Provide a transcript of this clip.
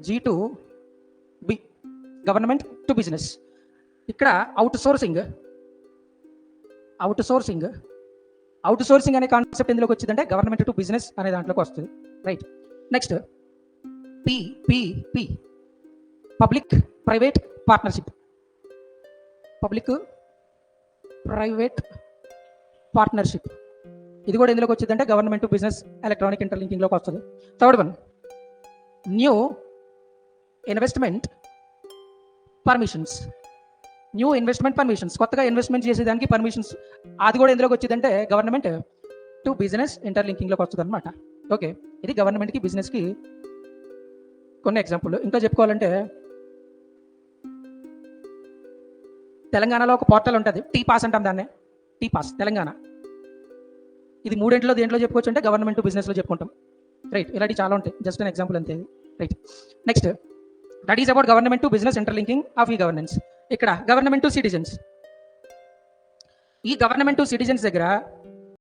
G to B, government to business. ఇక్కడ outsourcing అనే concept ఎందులోకి వచ్చిందంటే గవర్నమెంట్ టు బిజినెస్ అనే దాంట్లోకి వస్తుంది. Right. Next P P P public private partnership. ఇది కూడా ఎందులోకి వచ్చిందంటే గవర్నమెంట్ టు బిజినెస్ ఎలక్ట్రానిక్ ఇంటర్లింకింగ్లోకి వస్తుంది. Third one new investment permissions. కొత్తగా ఇన్వెస్ట్మెంట్ చేసేదానికి పర్మిషన్స్, అది కూడా ఎందులోకి వచ్చిందంటే గవర్నమెంట్ టు బిజినెస్ ఇంటర్లింకింగ్లోకి వస్తుంది అనమాట. ఓకే, ఇది గవర్నమెంట్కి బిజినెస్కి కొన్ని ఎగ్జాంపుల్. ఇంకా చెప్పుకోవాలంటే తెలంగాణలో ఒక పోర్టల్ ఉంటుంది, టీ పాస్ అంటాం దాన్ని, టీ పాస్ తెలంగాణ. ఇది మూడింటిలో దేంట్లో చెప్పుకోవచ్చు అంటే గవర్నమెంట్ టు బిజినెస్లో చెప్పుకుంటాం. రైట్, ఇలాంటివి చాలా ఉంటాయి, జస్ట్ అన్ ఎగ్జాంపుల్ అంతే. Right. Next that is about government to business interlinking of e governance. ఇక్కడ గవర్నమెంట్ టు సిటిజన్స్. ఈ గవర్నమెంట్ టు సిటిజన్స్ దగ్గర